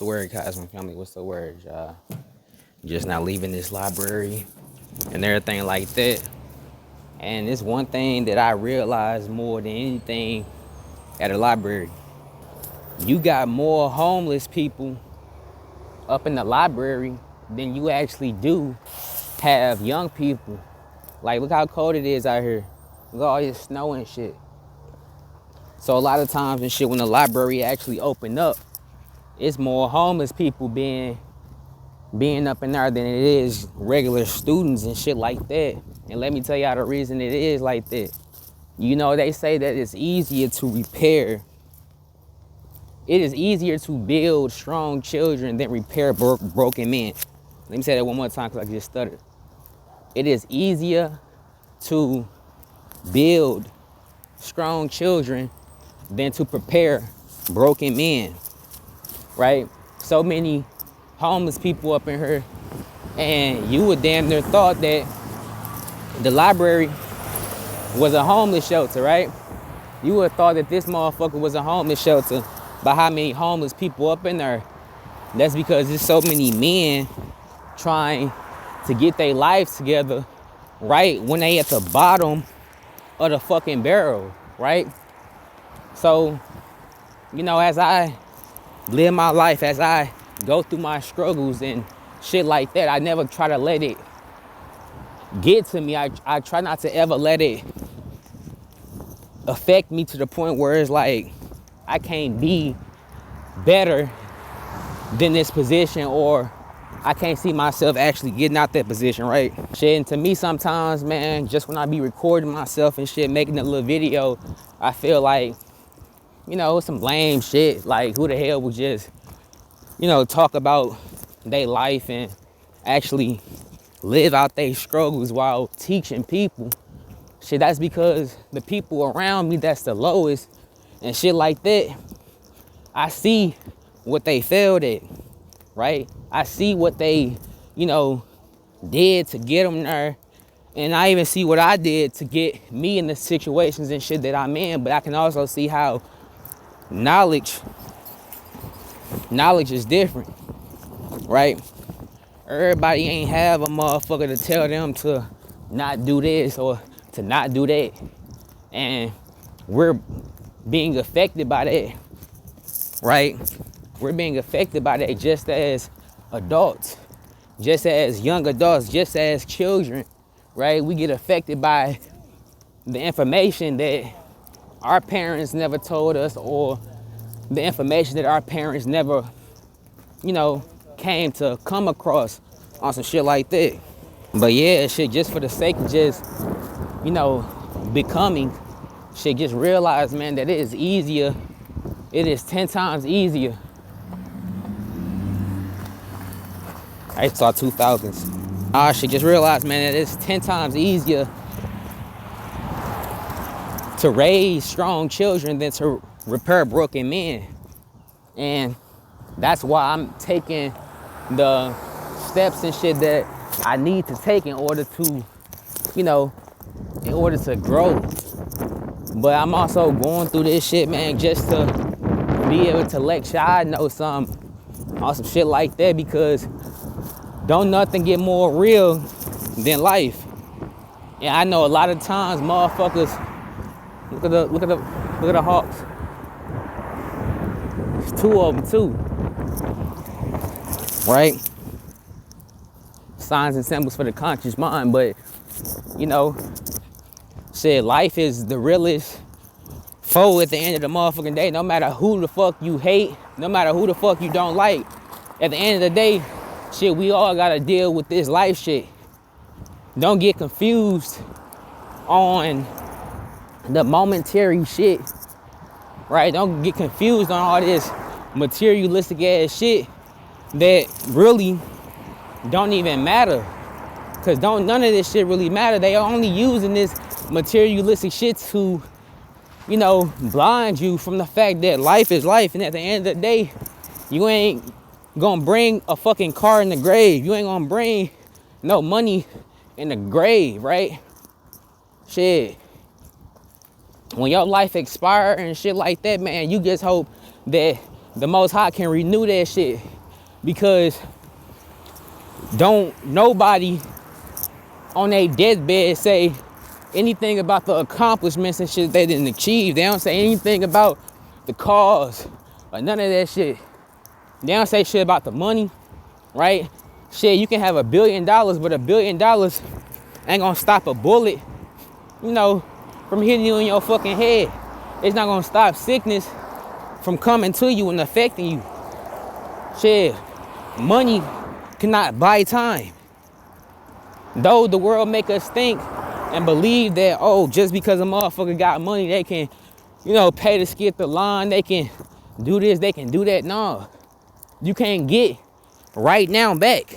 the word, Cosmo family? What's the word, y'all? Just not leaving this library and everything like that. And it's one thing that I realized more than anything at a library. You got more homeless people up in the library than you actually do have young people. Like, look how cold it is out here. Look at all this snow and shit. So a lot of times and shit, when the library actually open up, it's more homeless people being up in there than it is regular students and shit like that. And let me tell y'all the reason it is like that. You know, they say that it's easier to repair. It is easier to build strong children than repair broken men. Let me say that one more time because I just stuttered. It is easier to build strong children than to prepare broken men, right? So many homeless people up in here, and you would damn near thought that the library was a homeless shelter, right? You would have thought that this motherfucker was a homeless shelter by how many homeless people up in there. That's because there's so many men trying to get their lives together right when they at the bottom of the fucking barrel, right? So, you know, as I live my life, as I go through my struggles and shit like that, I never try to let it get to me. I try not to ever let it affect me to the point where it's like I can't be better than this position, or I can't see myself actually getting out that position, right? Shit, and to me sometimes, man, just when I be recording myself and shit, making a little video, I feel like, you know, some lame shit. Like, who the hell would just, you know, talk about their life and actually live out their struggles while teaching people? Shit, that's because the people around me that's the lowest and shit like that, I see what they failed at, right? I see what they, you know, did to get them there. And I even see what I did to get me in the situations and shit that I'm in. But I can also see how knowledge is different, right? Everybody ain't have a motherfucker to tell them to not do this or to not do that. And we're being affected by that, right? We're being affected by that just as adults, just as young adults, just as children, right? We get affected by the information that our parents never told us, or the information that our parents never, you know, came to come across on some shit like that. But yeah, shit, just for the sake of just, you know, becoming, shit, just realize, man, that it is easier. It is 10 times easier. I saw 2000s. Shit, just realize, man, that it's 10 times easier to raise strong children than to repair broken men. And that's why I'm taking the steps and shit that I need to take in order to, you know, in order to grow. But I'm also going through this shit, man, just to be able to let y'all know some on some shit like that, because don't nothing get more real than life. And I know a lot of times motherfuckers, look at the Hawks. There's two of them too, right? Signs and symbols for the conscious mind. But you know, shit, life is the realest foe at the end of the motherfucking day. No matter who the fuck you hate, no matter who the fuck you don't like, at the end of the day, shit, we all gotta deal with this life shit. Don't get confused on the momentary shit, right? Don't get confused on all this materialistic ass shit that really don't even matter. Cause none of this shit really matter. They are only using this materialistic shit to, you know, blind you from the fact that life is life. And at the end of the day, you ain't gonna bring a fucking car in the grave. You ain't gonna bring no money in the grave, right? Shit. When your life expire and shit like that, man, you just hope that the Most High can renew that shit, because don't nobody on their deathbed say anything about the accomplishments and shit they didn't achieve. They don't say anything about the cause or none of that shit. They don't say shit about the money, right? Shit, you can have $1 billion, but $1 billion ain't gonna stop a bullet, you know, from hitting you in your fucking head. It's not gonna stop sickness from coming to you and affecting you. Shit, money cannot buy time. Though the world make us think and believe that, oh, just because a motherfucker got money, they can, you know, pay to skip the line, they can do this, they can do that. No, you can't get right now back.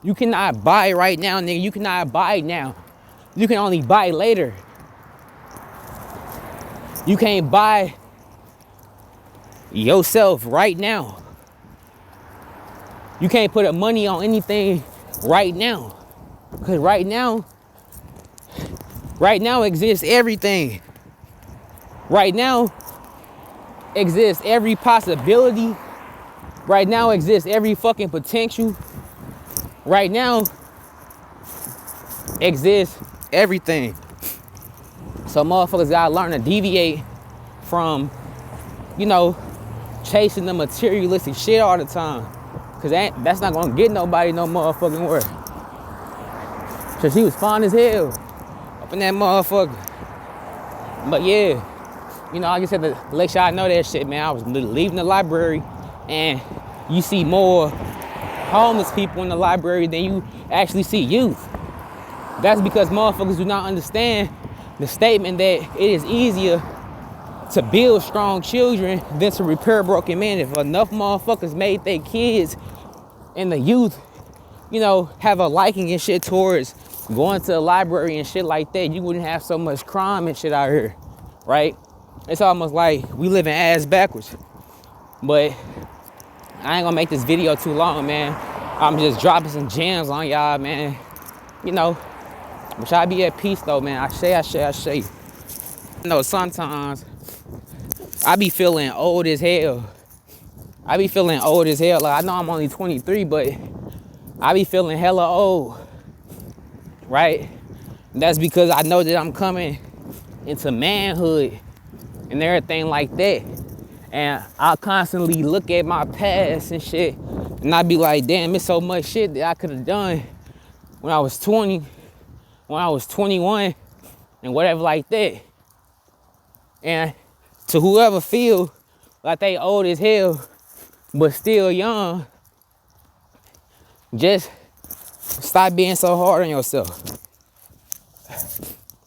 You cannot buy right now, nigga. You cannot buy now. You can only buy later. You can't buy yourself right now. You can't put money on anything right now. Because right now exists everything. Right now exists every possibility. Right now exists every fucking potential. Right now exists everything. So motherfuckers gotta learn to deviate from, you know, chasing the materialistic shit all the time. Cause that's not gonna get nobody no motherfucking work. So she was fine as hell up in that motherfucker. But yeah, you know, I just had to let y'all know that shit, man. I was leaving the library and you see more homeless people in the library than you actually see youth. That's because motherfuckers do not understand the statement that it is easier to build strong children than to repair broken men. If enough motherfuckers made their kids and the youth, you know, have a liking and shit towards going to the library and shit like that, you wouldn't have so much crime and shit out here, right? It's almost like we living ass backwards. But I ain't gonna make this video too long, man. I'm just dropping some gems on y'all, man. You know, but y'all be at peace though, man. I say. You know, sometimes I be feeling old as hell. Like, I know I'm only 23, but I be feeling hella old, right? And that's because I know that I'm coming into manhood and everything like that. And I constantly look at my past and shit, and I be like, damn, it's so much shit that I could have done when I was 20, when I was 21, and whatever like that. And to whoever feel like they old as hell, but still young, just stop being so hard on yourself.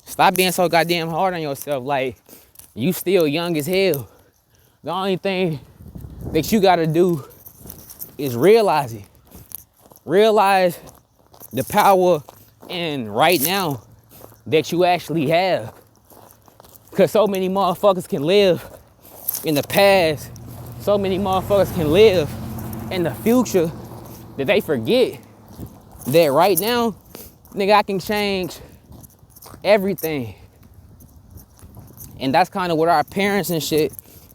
Stop being so goddamn hard on yourself. Like, you still young as hell. The only thing that you gotta do is realize it. Realize the power in right now that you actually have. Because so many motherfuckers can live in the past. So many motherfuckers can live in the future that they forget that right now, nigga, I can change everything. And that's kind of what our parents and shit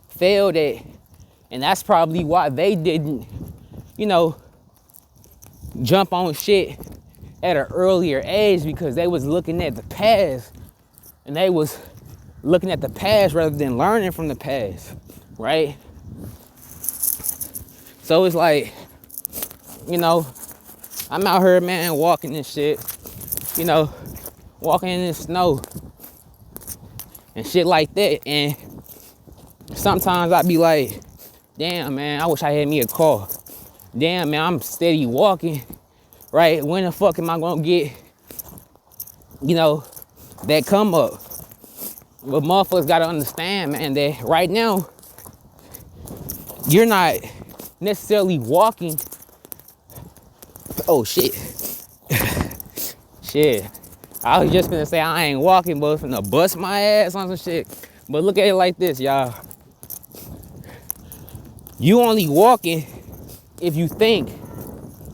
failed at. And that's probably why they didn't, you know, jump on shit at an earlier age, because they was looking at the past. And they was looking at the past rather than learning from the past, right? So it's like, you know, I'm out here, man, walking and shit, you know, walking in the snow and shit like that. And sometimes I be like, damn, man, I wish I had me a car. Damn, man, I'm steady walking, right? When the fuck am I gonna get, you know, that come up? But motherfuckers gotta understand, man, that right now, you're not necessarily walking. Oh, shit. Shit. I was just gonna say I ain't walking, but finna bust my ass on some shit. But look at it like this, y'all. You only walking if you think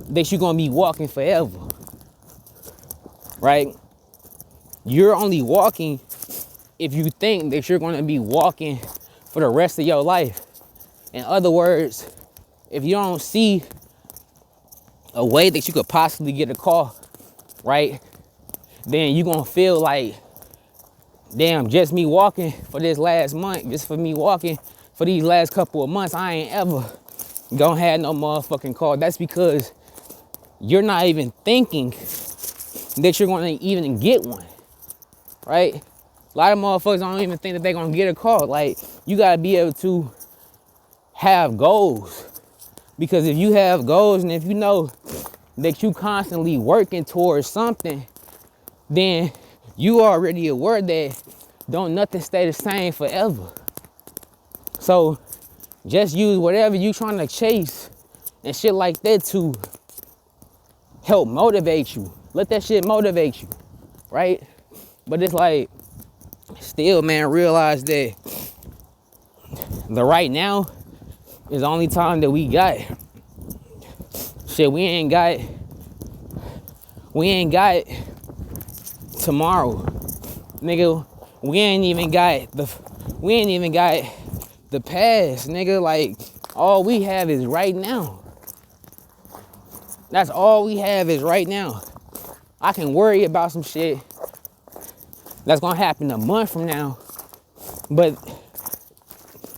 that you're gonna be walking forever, right? You're only walking if you think that you're gonna be walking for the rest of your life. In other words, if you don't see a way that you could possibly get a car, right, then you're gonna feel like, damn, just me walking for this last month, just for me walking for these last couple of months, I ain't ever gonna have no motherfucking car. That's because you're not even thinking that you're gonna even get one, right? A lot of motherfuckers don't even think that they're gonna get a car. Like, you gotta be able to have goals. Because if you have goals and if you know that you constantly working towards something, then you already aware that don't nothing stay the same forever. So just use whatever you trying to chase and shit like that to help motivate you. Let that shit motivate you, right? But it's like, still, man, realize that the right now is the only time that we got. Shit, we ain't got tomorrow, nigga. We ain't even got the past, nigga. Like, all we have is right now. That's all we have is right now. I can worry about some shit that's gonna happen a month from now, but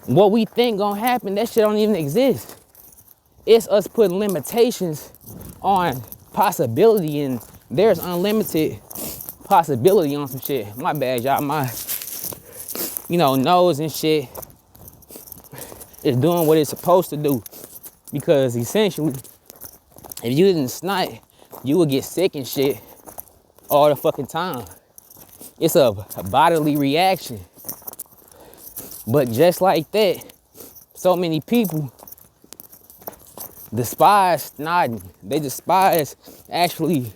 what we think gonna happen, that shit don't even exist. It's us putting limitations on possibility, and there's unlimited possibility on some shit. My bad, y'all. My, nose and shit is doing what it's supposed to do. Because essentially, if you didn't snot, you would get sick and shit all the fucking time. It's a bodily reaction. But just like that, so many people despise snotting. They despise actually,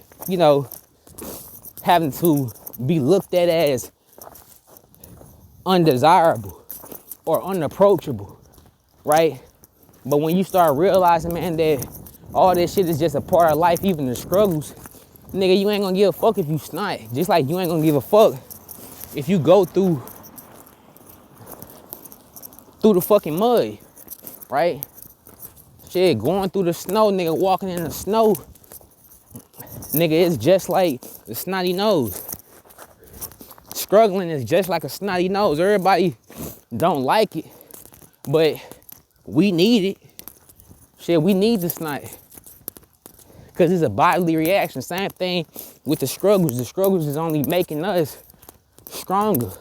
having to be looked at as undesirable or unapproachable, right? But when you start realizing, man, that all this shit is just a part of life, even the struggles, nigga, you ain't gonna give a fuck if you snot. Just like you ain't gonna give a fuck if you go through the fucking mud, right? Shit, going through the snow, nigga, walking in the snow, nigga, it's just like the snotty nose. Struggling is just like a snotty nose. Everybody don't like it, but we need it. Shit, we need the snot. Because it's a bodily reaction. Same thing with the struggles. The struggles is only making us stronger.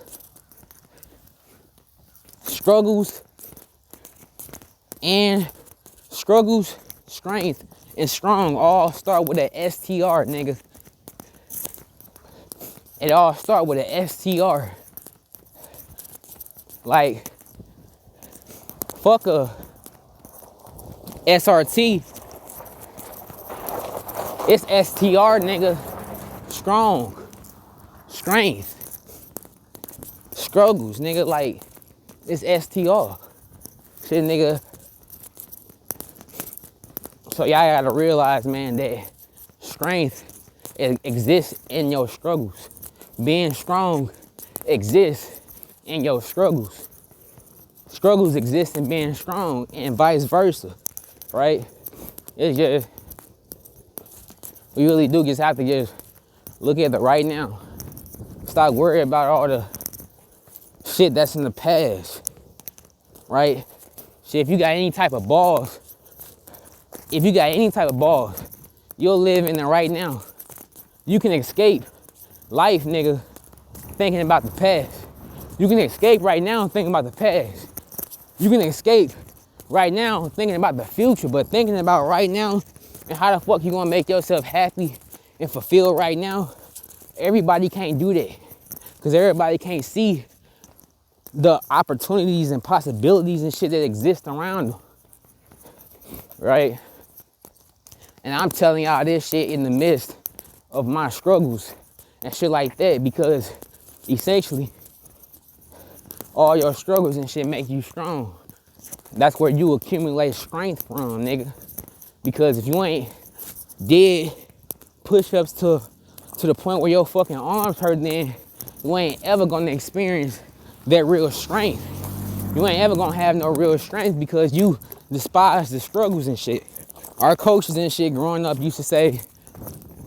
Struggles, strength, and strong all start with an STR, nigga. It all start with an STR. Like, fuck a SRT. It's STR, nigga. Strong. Strength. Struggles, nigga. Like, it's STR. Shit, nigga. So y'all gotta realize, man, that strength exists in your struggles. Being strong exists in your struggles. Struggles exist in being strong and vice versa, right? It's just, we really do just have to just look at the right now. Stop worrying about all the shit that's in the past, right? Shit, if you got any type of balls, you'll live in the right now. You can escape life, nigga, thinking about the past. You can escape right now thinking about the past. You can escape right now thinking about the future, but thinking about right now and how the fuck you gonna make yourself happy and fulfilled right now, everybody can't do that. Because everybody can't see the opportunities and possibilities and shit that exist around them, right? And I'm telling y'all this shit in the midst of my struggles and shit like that, because essentially all your struggles and shit make you strong. That's where you accumulate strength from, nigga. Because if you ain't did push-ups to the point where your fucking arms hurt, then you ain't ever gonna experience that real strength. You ain't ever gonna have no real strength because you despise the struggles and shit. Our coaches and shit growing up used to say,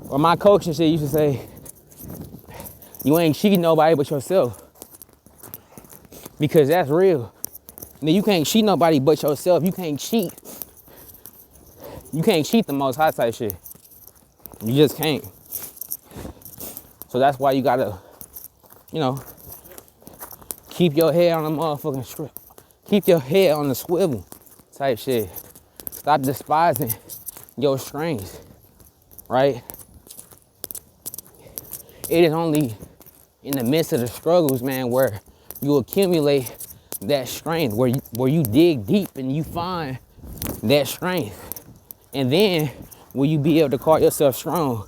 or my coach and shit used to say, you ain't cheating nobody but yourself. Because that's real. Now you can't cheat nobody but yourself. You can't cheat. You can't cheat the Most High type shit. You just can't. So that's why you gotta, you know, keep your head on the motherfucking strip. Keep your head on the swivel type shit. Stop despising your strengths, right? It is only in the midst of the struggles, man, where you accumulate that strength, where you dig deep and you find that strength. And then will you be able to call yourself strong?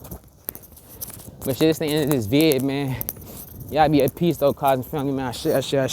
But shit, this the end of this vid, man. Y'all be at peace though, Cosmic family, man. I share.